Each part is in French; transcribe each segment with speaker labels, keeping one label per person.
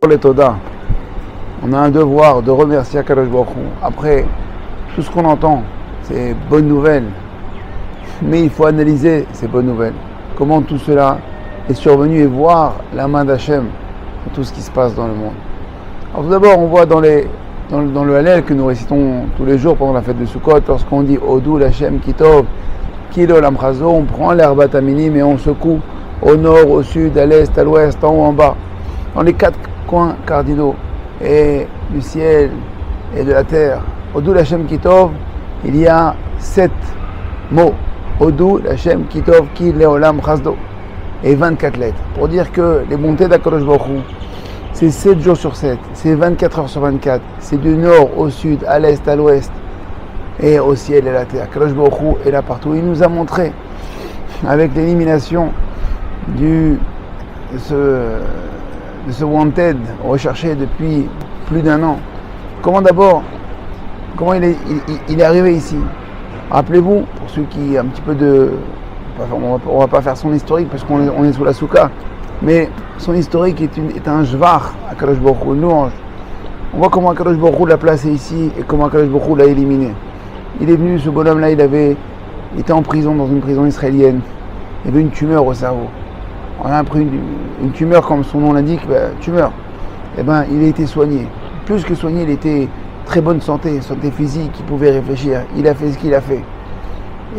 Speaker 1: Pour les Toda, on a un devoir de remercier Akadosh Baruch Hu. Après, tout ce qu'on entend, c'est bonnes nouvelles, mais il faut analyser ces bonnes nouvelles. Comment tout cela est survenu et voir la main d'Hachem dans tout ce qui se passe dans le monde. Alors tout d'abord, on voit dans le Hallel que nous récitons tous les jours pendant la fête de Sukkot, lorsqu'on dit Odou l'Hachem Kitov, Kilo Lamchazo, on prend l'herbe Minim et on secoue au nord, au sud, à l'est, à l'ouest, en haut, en bas, dans les quatre coins cardinaux et du ciel et de la terre. Odou l'Hachem Kitov, il y a 7 mots. Odou l'Hachem Kitov Ki Leolam Chazdo et 24 lettres. Pour dire que les bontés d'Akadosh Baruch Hu, c'est 7 jours sur 7, c'est 24 heures sur 24, c'est du nord au sud, à l'est, à l'ouest et au ciel et à la terre. Akadosh Baruch Hu est là partout. Il nous a montré avec l'élimination de ce wanted recherché depuis plus d'1 an. Comment il est arrivé ici. Rappelez-vous, pour ceux qui un petit peu on va pas faire son historique parce qu'on est sous la souka, mais son historique est un jvar à Akadosh Baruch Hu, une louange. On voit comment Akadosh Baruch Hu l'a placé ici et comment Akadosh Baruch Hu l'a éliminé. Il est venu, ce bonhomme-là, il était en prison, dans une prison israélienne. Il avait une tumeur au cerveau. On a pris une tumeur, comme son nom l'indique, tumeur. Eh bien, il a été soigné. Plus que soigné, il était très bonne santé physique, il pouvait réfléchir. Il a fait ce qu'il a fait.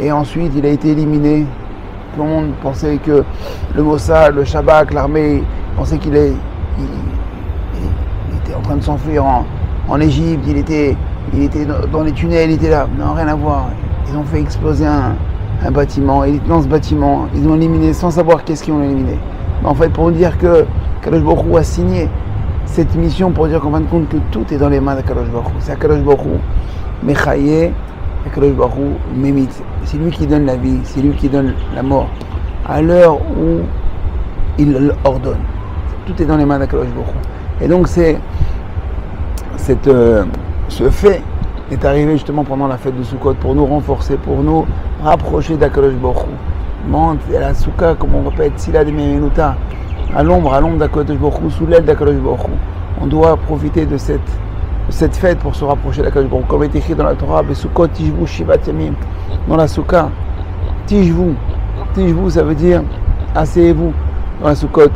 Speaker 1: Et ensuite, il a été éliminé. Tout le monde pensait que le Mossad, le Shabak, l'armée, pensait qu'il était en train de s'enfuir en Égypte. Il était dans les tunnels, il était là. Non, rien à voir. Ils ont fait exploser un bâtiment, et dans ce bâtiment, ils ont éliminé sans savoir qu'est-ce qu'ils ont éliminé. Mais en fait, pour dire que Akadosh Baruch Hu a signé cette mission, pour dire qu'en fin de compte que tout est dans les mains d'Akadosh Baruch Hu. C'est Akadosh Baruch Hu Mechaye, Akadosh Baruch Hu Memit. C'est lui qui donne la vie, c'est lui qui donne la mort. À l'heure où il ordonne. Tout est dans les mains d'Akadosh Baruch Hu. Et donc ce fait est arrivé justement pendant la fête de Sukkot pour nous renforcer, pour nous rapprocher d'Akadosh Baruch Hu. Monte à la Souka, comme on répète, Sila de Memenuta, à l'ombre d'Akadosh Baruch Hu, sous l'aile d'Akadosh Baruch Hu. On doit profiter de cette fête pour se rapprocher d'Akadosh Baruch Hu. Comme est écrit dans la Torah, Besukot Tishvu Shivat Yamim, dans la Souka, Tishvu, ça veut dire asseyez-vous dans la Sukkot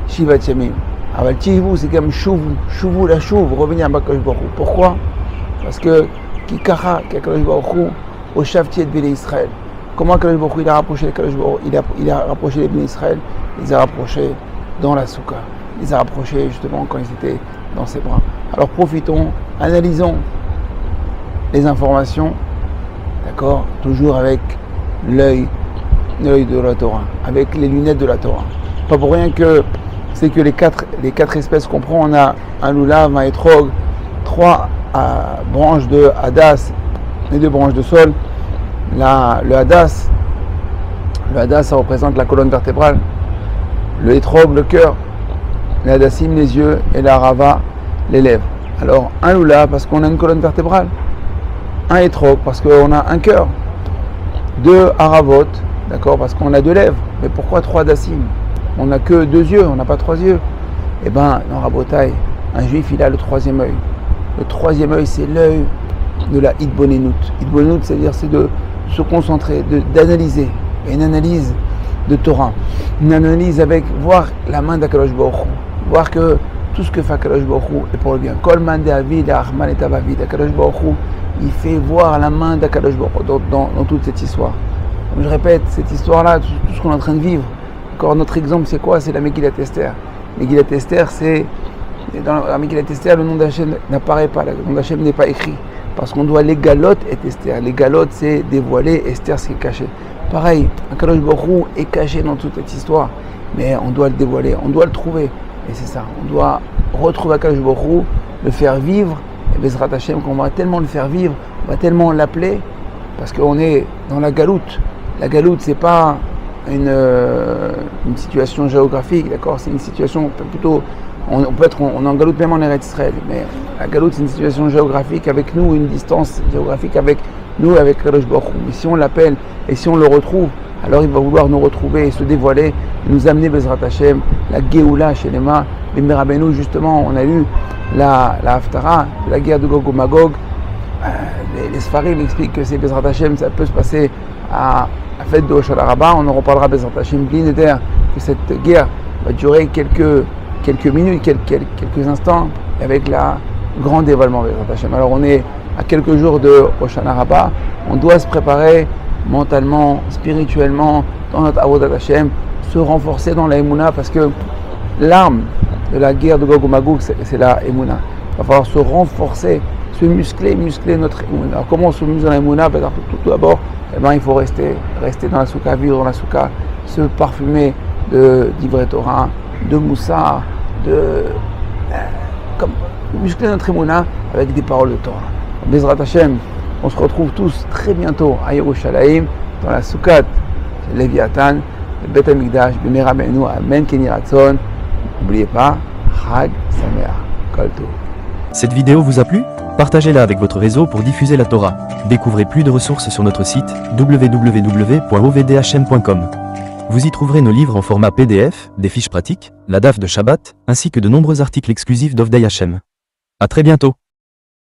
Speaker 1: Shivat Yamim. Alors Tishvu, c'est comme Shuvu la Shuv, revenir à Akadosh Baruch Hu. Pourquoi? Parce que Kikara, qu'Akadosh Baruch Hu, au Shavtiet Bnei Israël. Comment Akadosh Baruch Hu il a rapproché Akadosh Baruch Hu, il a rapproché les Bnei Israël, il les a rapprochés dans la Souka. Il les a rapprochés justement quand ils étaient dans ses bras. Alors profitons, analysons les informations, d'accord, toujours avec l'œil de la Torah, avec les lunettes de la Torah. Pas pour rien que c'est que les quatre espèces qu'on prend, on a un lulav, un etrog, 3 branches de hadas et 2 branches de sol. Le hadas, ça représente la colonne vertébrale, le etrog, le cœur, le hadassim, les yeux, et la rava, les lèvres. Alors un lulav parce qu'on a une colonne vertébrale, un etrog parce qu'on a un cœur, 2 haravot, d'accord, parce qu'on a 2 lèvres. Mais pourquoi 3 hadassim? On n'a que 2 yeux, on n'a pas 3 yeux. Eh bien, dans Rabotai, un juif, il a le 3e œil. Le 3e œil, c'est l'œil de la Hitbonenut. Hitbonenut, c'est-à-dire c'est de se concentrer, d'analyser. Et une analyse de Torah. Une analyse avec voir la main d'Akadosh Baruch Hu. Voir que tout ce que fait Akadosh Baruch Hu est pour le bien. Kol man de Avid, Achman et Avavid. Akadosh Baruch Hu, il fait voir la main d'Akadosh Baruch Hu dans toute cette histoire. Comme je répète, cette histoire-là, tout ce qu'on est en train de vivre. Encore notre exemple, c'est quoi? C'est la Megillat Esther. Megillat Esther, c'est dans la Megillat Esther, le nom d'Hachem n'apparaît pas, le nom d'Hachem n'est pas écrit. Parce qu'on doit les galotes et Esther. Les galotes, c'est dévoiler, Esther, c'est caché. Pareil, Akadosh Baruch Hu est caché dans toute cette histoire. Mais on doit le dévoiler, on doit le trouver. Et c'est ça, on doit retrouver Akadosh Baruch Hu, le faire vivre. Et Bezrat Hachem, qu'on va tellement le faire vivre, on va tellement l'appeler, parce qu'on est dans la galoute. La galoute, c'est pas une situation géographique, d'accord? C'est une situation plutôt... On est en galoute même en Eretz Israël, mais la galoute c'est une situation géographique avec nous, une distance géographique avec nous, avec Kadosh Baruch Hu. Mais si on l'appelle et si on le retrouve, alors il va vouloir nous retrouver et se dévoiler, et nous amener Bezrat Hashem, la Géoula chez les mains, Bimé Rabbeinu, justement, on a lu la Haftara, la guerre de Gog ou Magog. Les Sfarim expliquent que c'est Bezrat Hashem, ça peut se passer à la fête de Hoshana Rabbah. On en reparlera Bezrat Hashem Blinéder, que cette guerre va durer quelques minutes, quelques instants, avec la grand dévoilement Bezrat Hashem. Alors on est à quelques jours de Hoshana Rabbah, on doit se préparer mentalement, spirituellement, dans notre Avodat Hashem, se renforcer dans la Emouna, parce que l'arme de la guerre de Gog ou Magog, c'est la Emouna. Il va falloir se renforcer, se muscler notre Emouna. Alors comment on se muscle dans la Emouna? Tout d'abord, il faut rester dans la souka, vivre dans la souka, se parfumer d'Ivrei Torah, de Moussa, comme muscler notre Emouna avec des paroles de Torah. Bezrat Hashem, on se retrouve tous très bientôt à Yerushalayim, dans la Soukat Léviathan, le Bet HaMikdash, Bimé Rabbeinu, Amen Keni Ratzon. N'oubliez pas, Chag Sameach, Kol Tov.
Speaker 2: Cette vidéo vous a plu? Partagez-la avec votre réseau pour diffuser la Torah. Découvrez plus de ressources sur notre site www.ovdhm.com. Vous y trouverez nos livres en format PDF, des fiches pratiques, la DAF de Shabbat, ainsi que de nombreux articles exclusifs d'Ovdei Hashem. À très bientôt.